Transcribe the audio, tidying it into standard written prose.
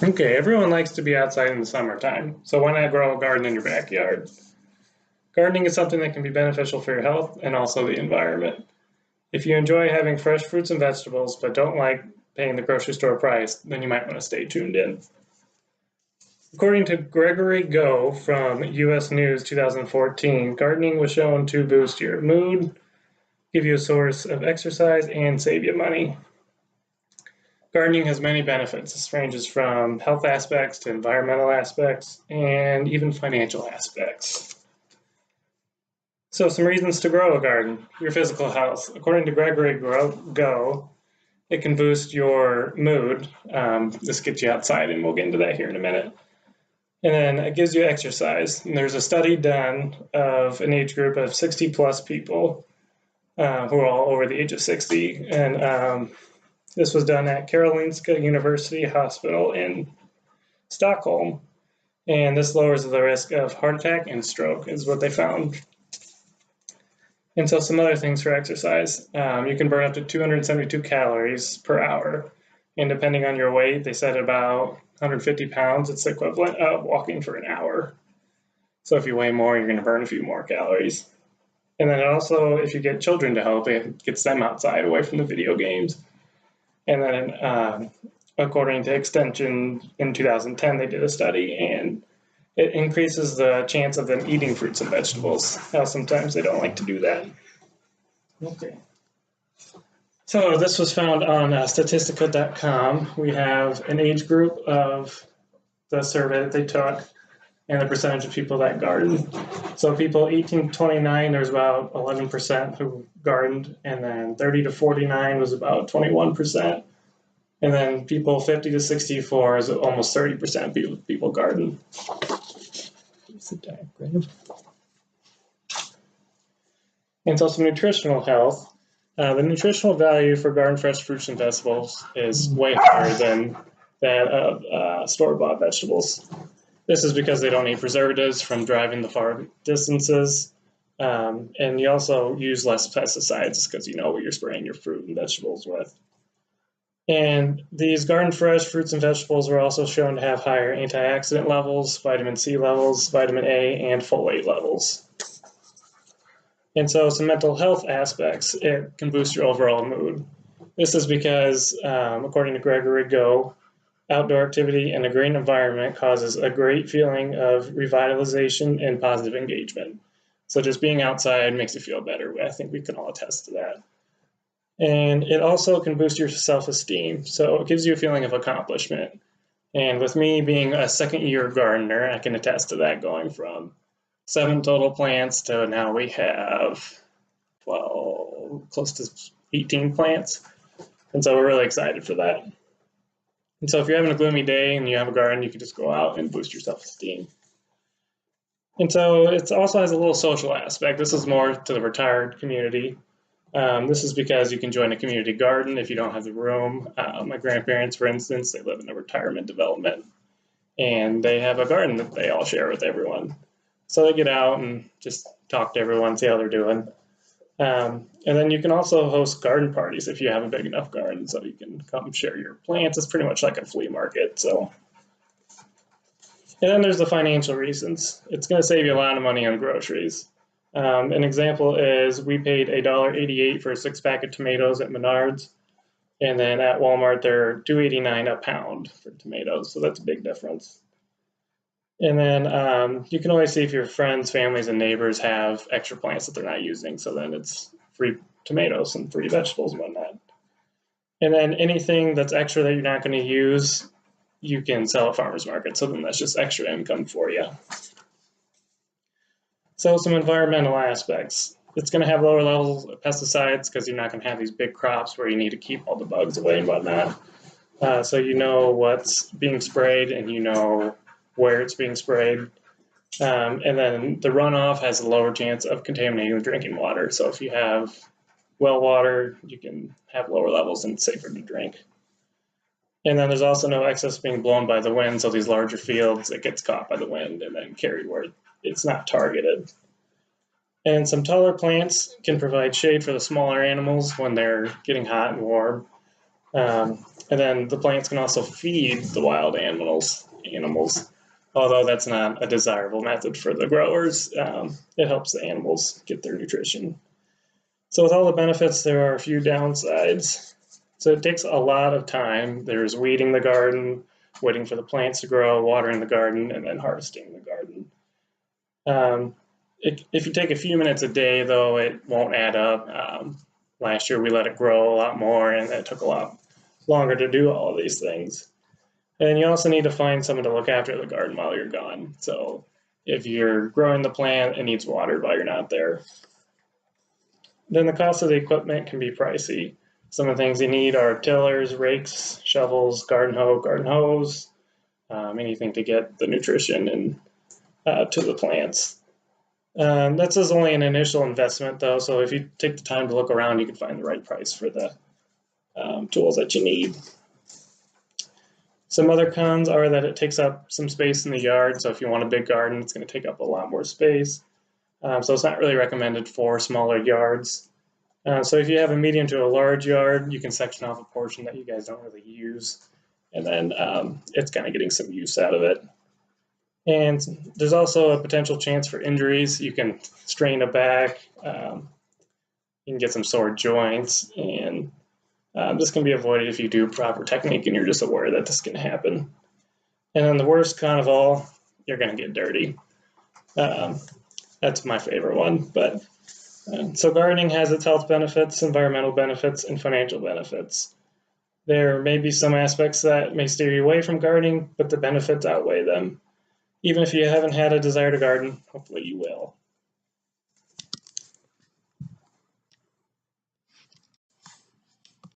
Okay, everyone likes to be outside in the summertime, so why not grow a garden in your backyard? Gardening is something that can be beneficial for your health and also the environment. If you enjoy having fresh fruits and vegetables but don't like paying the grocery store price, then you might want to stay tuned in. According to Gregory Go from US News 2014, gardening was shown to boost your mood, give you a source of exercise, and save you money. Gardening has many benefits. This ranges from health aspects to environmental aspects and even financial aspects. So some reasons to grow a garden. Your physical health. According to Gregory Go, it can boost your mood. This gets you outside, and we'll get into that here in a minute. And then it gives you exercise. And there's a study done of an age group of 60 plus people who are all over the age of 60. And this was done at Karolinska University Hospital in Stockholm. And this lowers the risk of heart attack and stroke, is what they found. And so some other things for exercise. You can burn up to 272 calories per hour. And depending on your weight, they said about 150 pounds, it's the equivalent of walking for an hour. So if you weigh more, you're going to burn a few more calories. And then also, if you get children to help, it gets them outside away from the video games. And then according to Extension in 2010, they did a study, and it increases the chance of them eating fruits and vegetables. How sometimes they don't like to do that. Okay. So this was found on Statistica.com. We have an age group of the survey that they took and the percentage of people that garden. So people 18 to 29, there's about 11% who gardened, and then 30 to 49 was about 21%. And then people 50 to 64 is almost 30% people garden. Here's the diagram. And so some nutritional health. The nutritional value for garden fresh fruits and vegetables is way higher than that of store-bought vegetables. This is because they don't need preservatives from driving the far distances. And you also use less pesticides because you know what you're spraying your fruit and vegetables with. And these garden fresh fruits and vegetables were also shown to have higher antioxidant levels, vitamin C levels, vitamin A, and folate levels. And so some mental health aspects, it can boost your overall mood. This is because, according to Gregory Go, outdoor activity in a green environment causes a great feeling of revitalization and positive engagement. So just being outside makes you feel better. I think we can all attest to that. And it also can boost your self-esteem. So it gives you a feeling of accomplishment. And with me being a second-year gardener, I can attest to that, going from 7 total plants to now we have, well, close to 18 plants. And so we're really excited for that. And so if you're having a gloomy day and you have a garden, you can just go out and boost your self-esteem. And so it also has a little social aspect. This is more to the retired community. This is because you can join a community garden if you don't have the room. My grandparents, for instance, they live in a retirement development, and they have a garden that they all share with everyone. So they get out and just talk to everyone, see how they're doing. And then you can also host garden parties if you have a big enough garden, so you can come share your plants. It's pretty much like a flea market. So, and then there's the financial reasons. It's going to save you a lot of money on groceries. An example is we paid $1.88 for a 6-pack of tomatoes at Menards, and then at Walmart they're $2.89 a pound for tomatoes, so that's a big difference. And then you can always see if your friends, families, and neighbors have extra plants that they're not using, so then it's free tomatoes and free vegetables and whatnot. And then anything that's extra that you're not going to use, you can sell at farmers market, so then that's just extra income for you. So some environmental aspects. It's going to have lower levels of pesticides because you're not going to have these big crops where you need to keep all the bugs away and whatnot. So you know what's being sprayed and you know where it's being sprayed. And then the runoff has a lower chance of contaminating the drinking water. So if you have well water, you can have lower levels and it's safer to drink. And then there's also no excess being blown by the wind. So these larger fields, it gets caught by the wind and then carried where it's not targeted. And some taller plants can provide shade for the smaller animals when they're getting hot and warm. And then the plants can also feed the wild animals, although that's not a desirable method for the growers. It helps the animals get their nutrition. So with all the benefits, there are a few downsides. So it takes a lot of time. There's weeding the garden, waiting for the plants to grow, watering the garden, and then harvesting the garden. If you take a few minutes a day, though, it won't add up. Last year we let it grow a lot more, and it took a lot longer to do all of these things. And you also need to find someone to look after the garden while you're gone. So if you're growing the plant, it needs watered while you're not there. Then the cost of the equipment can be pricey. Some of the things you need are tillers, rakes, shovels, garden hoe, garden hose, anything to get the nutrition and to the plants. That's just only an initial investment, though, so if you take the time to look around, you can find the right price for the tools that you need. Some other cons are that it takes up some space in the yard, so if you want a big garden, it's going to take up a lot more space. So it's not really recommended for smaller yards. So if you have a medium to a large yard, you can section off a portion that you guys don't really use, and then it's kind of getting some use out of it. And there's also a potential chance for injuries. You can strain a back, you can get some sore joints, and this can be avoided if you do proper technique and you're just aware that this can happen. And then the worst con of all, you're going to get dirty. That's my favorite one. But so gardening has its health benefits, environmental benefits, and financial benefits. There may be some aspects that may steer you away from gardening, but the benefits outweigh them. Even if you haven't had a desire to garden, hopefully you will.